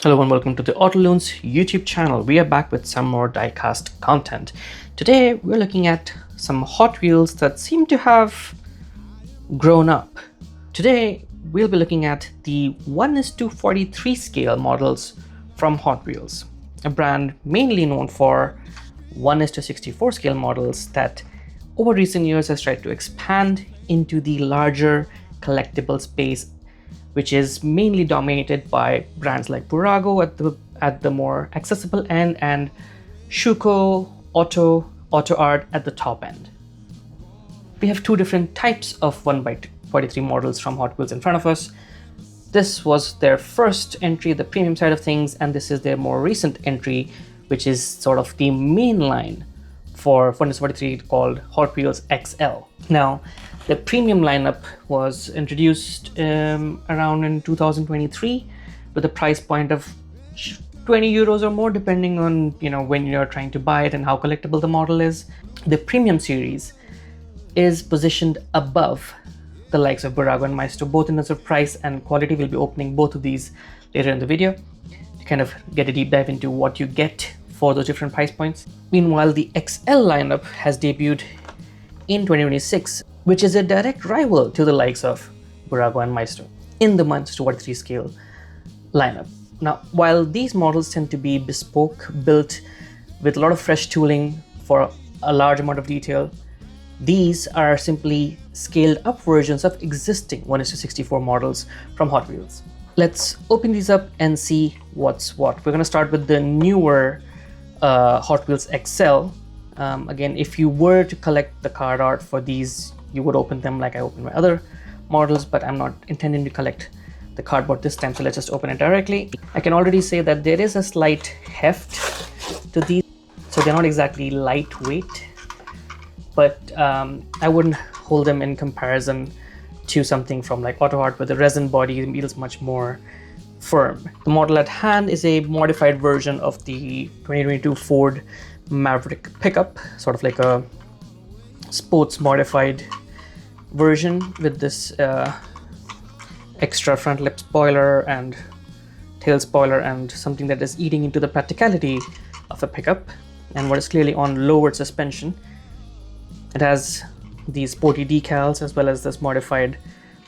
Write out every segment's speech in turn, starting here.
Hello and welcome to the Autoloons YouTube channel. We are back with some more diecast content. Today we're looking at some Hot Wheels that seem to have grown up. Today we'll be looking at the 1:43 scale models from Hot Wheels, a brand mainly known for 1:64 scale models that over recent years has tried to expand into the larger collectible space, which is mainly dominated by brands like Bburago at the more accessible end and Schuco, AutoArt at the top end. We have two different types of 1:43 models from Hot Wheels in front of us. This was their first entry, the premium side of things, and this is their more recent entry, which is sort of the main line for 1:43 called Hot Wheels XL. Now, the premium lineup was introduced around in 2023 with a price point of 20 euros or more, depending on when you're trying to buy it and how collectible the model is. The premium series is positioned above the likes of Bburago and Maestro, both in terms of price and quality. We'll be opening both of these later in the video to kind of get a deep dive into what you get for those different price points. Meanwhile, the XL lineup has debuted in 2026, which is a direct rival to the likes of Bburago and Maestro in the 1:43 scale lineup. Now, while these models tend to be bespoke, built with a lot of fresh tooling for a large amount of detail, these are simply scaled up versions of existing 1:64 models from Hot Wheels. Let's open these up and see what's what. We're going to start with the newer Hot Wheels XL. Again, if you were to collect the card art for these, you would open them like I opened my other models, but I'm not intending to collect the cardboard this time, so let's just open it directly. I can already say that there is a slight heft to these, so they're not exactly lightweight, but I wouldn't hold them in comparison to something from like AutoArt, where the resin body feels much more firm. The model at hand is a modified version of the 2022 Ford Maverick pickup, sort of like a sports modified version with this extra front lip spoiler and tail spoiler, and something that is eating into the practicality of a pickup and what is clearly on lowered suspension. It has these sporty decals as well as this modified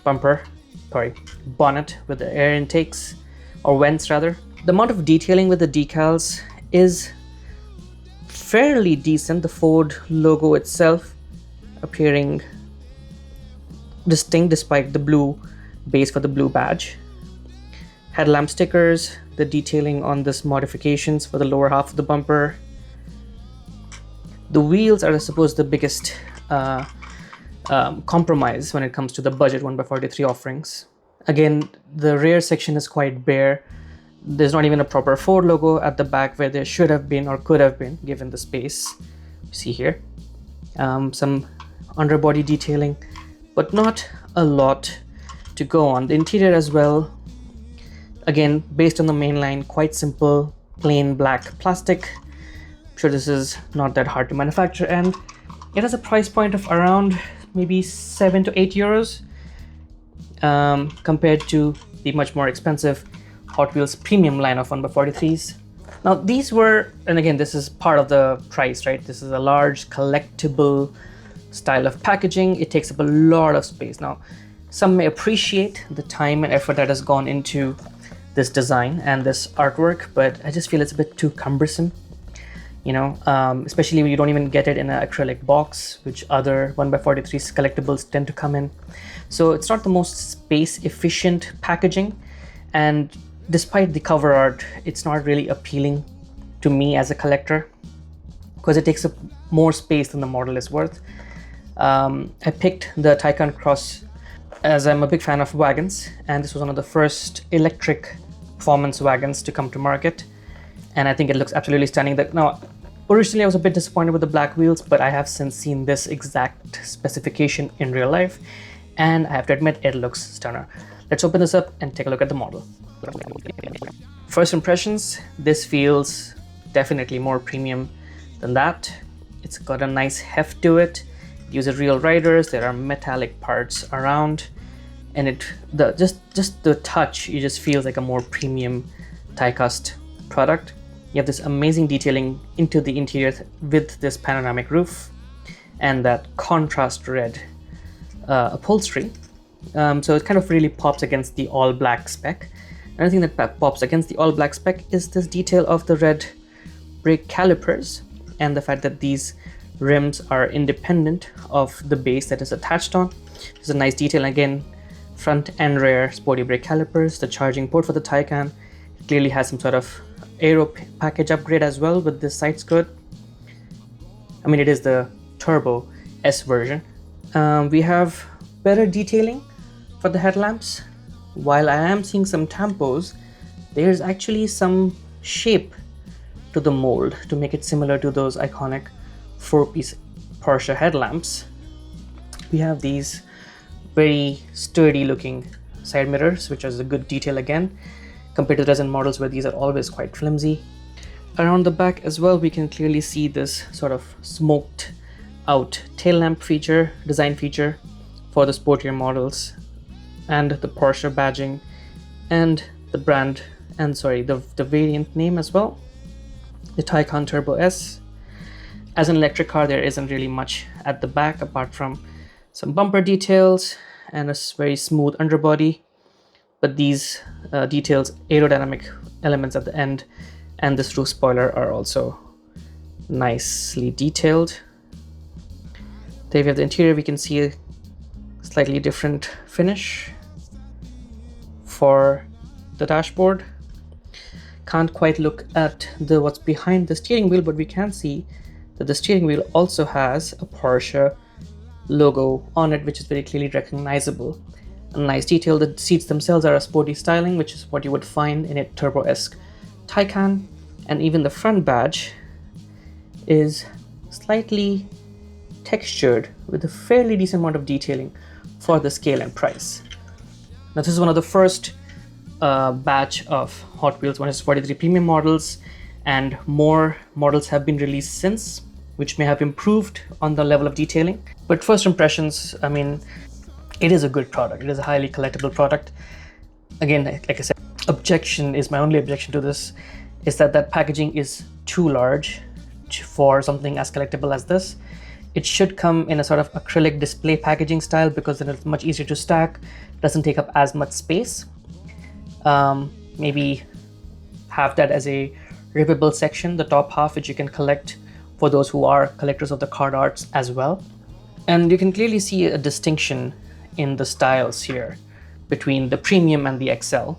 bonnet with the air intakes, or vents rather. The amount of detailing with the decals is fairly decent. The Ford logo itself appearing distinct despite the blue base for the blue badge. Headlamp stickers, the detailing on this modifications for the lower half of the bumper. The wheels are, I suppose, the biggest compromise when it comes to the budget 1:43 offerings. Again, the rear section is quite bare. There's not even a proper Ford logo at the back where there should have been or could have been, given the space. You see here some underbody detailing, but not a lot to go on. The interior as well, again, based on the main line, quite simple, plain black plastic. I'm sure this is not that hard to manufacture, and it has a price point of around maybe 7 to 8 euros compared to the much more expensive Hot Wheels premium line of 1:43s. Now these were, and again, this is part of the price, right? This is a large collectible style of packaging. It takes up a lot of space. Now, some may appreciate the time and effort that has gone into this design and this artwork, but I just feel it's a bit too cumbersome, especially when you don't even get it in an acrylic box, which other 1:43 collectibles tend to come in. So it's not the most space efficient packaging, and despite the cover art, it's not really appealing to me as a collector because it takes up more space than the model is worth. I picked the Taycan Cross as I'm a big fan of wagons, and this was one of the first electric performance wagons to come to market, and I think it looks absolutely stunning. Now, originally I was a bit disappointed with the black wheels, but I have since seen this exact specification in real life, and I have to admit it looks stunner. Let's open this up and take a look at the model. First impressions, this feels definitely more premium than that. It's got a nice heft to it. It uses real riders. There are metallic parts around, and just the touch, it just feels like a more premium Diecast product. You have this amazing detailing into the interior with this panoramic roof and that contrast red upholstery. So it kind of really pops against the all black spec. Another thing that pops against the all black spec is this detail of the red brake calipers and the fact that these rims are independent of the base that is attached on. There's a nice detail again, front and rear sporty brake calipers, the charging port for the Taycan. It clearly has some sort of aero package upgrade as well with this side skirt. I mean, it is the Turbo S version. We have better detailing for the headlamps. While I am seeing some tampos, there's actually some shape to the mold to make it similar to those iconic 4-piece Porsche headlamps. We have these very sturdy looking side mirrors, which is a good detail again compared to the recent models where these are always quite flimsy. Around the back as well, we can clearly see this sort of smoked out tail lamp feature, design feature for the sportier models, and the Porsche badging and the brand and the variant name as well, the Taycan Turbo S. As an electric car, there isn't really much at the back apart from some bumper details and a very smooth underbody, but these details, aerodynamic elements at the end and this roof spoiler are also nicely detailed. There we have the interior. We can see a slightly different finish for the dashboard. Can't quite look at what's behind the steering wheel, but we can see that the steering wheel also has a Porsche logo on it, which is very clearly recognizable. A nice detail. The seats themselves are a sporty styling, which is what you would find in a turbo-esque Taycan, and even the front badge is slightly textured with a fairly decent amount of detailing for the scale and price. Now this is one of the first batch of Hot Wheels 1/43 premium models, and more models have been released since, which may have improved on the level of detailing. But first impressions, I mean, it is a good product. It is a highly collectible product. Again, like I said, my only objection to this is that packaging is too large for something as collectible as this. It should come in a sort of acrylic display packaging style, because then it's much easier to stack, doesn't take up as much space. Maybe have that as a rippable section, the top half, which you can collect for those who are collectors of the card arts as well. And you can clearly see a distinction in the styles here between the premium and the XL.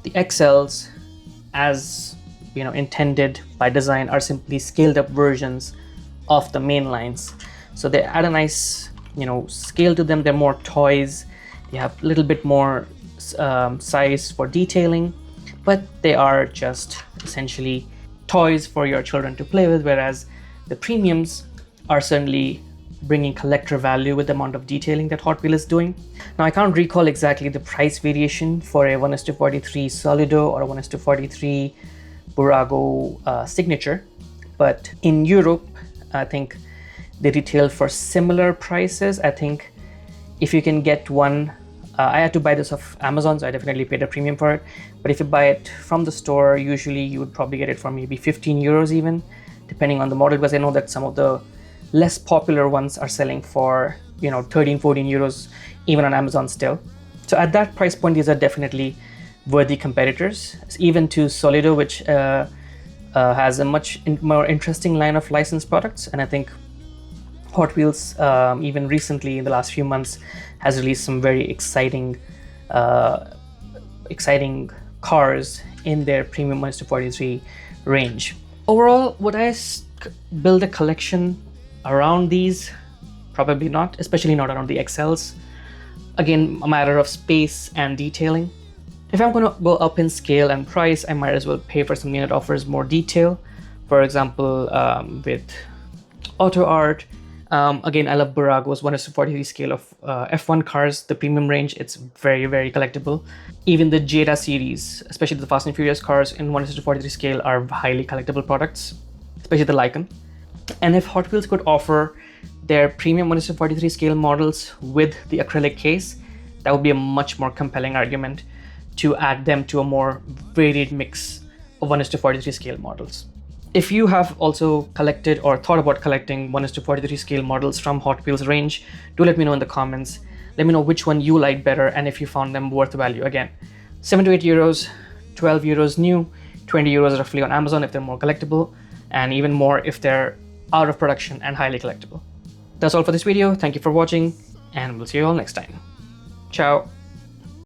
The XLs, as you know, intended by design, are simply scaled up versions of the main lines. So they add a nice, scale to them. They're more toys. They have a little bit more size for detailing, but they are just essentially toys for your children to play with, whereas the premiums are certainly bringing collector value with the amount of detailing that Hot Wheels is doing. Now, I can't recall exactly the price variation for a 1:43 Solido or a 1:43 Bburago signature, but in Europe, I think they retail for similar prices. I think if you can get one, I had to buy this off Amazon, so I definitely paid a premium for it. But if you buy it from the store, usually you would probably get it for maybe 15 euros even, depending on the model, because I know that some of the less popular ones are selling for 13, 14 euros even on Amazon still. So at that price point, these are definitely worthy competitors, even to Solido, which has a much more interesting line of licensed products. And I think Hot Wheels, even recently in the last few months, has released some very exciting cars in their premium 1:43 range. Overall, would I build a collection around these? Probably not, especially not around the XLs. Again, a matter of space and detailing. If I'm going to go up in scale and price, I might as well pay for something that offers more detail. For example, with AutoArt. Again, I love Bburago's 1:43 scale of F1 cars, the premium range. It's very, very collectible. Even the Jada series, especially the Fast and Furious cars in 1:43 scale, are highly collectible products, especially the Lycan. And if Hot Wheels could offer their premium 1:43 scale models with the acrylic case, that would be a much more compelling argument to add them to a more varied mix of 1:43 scale models. If you have also collected or thought about collecting 1:43 scale models from Hot Wheels range, do let me know in the comments. Let me know which one you like better and if you found them worth value. Again, 7 to 8 euros, 12 euros new, 20 euros roughly on Amazon if they're more collectible, and even more if they're out of production and highly collectible. That's all for this video. Thank you for watching, and we'll see you all next time. Ciao.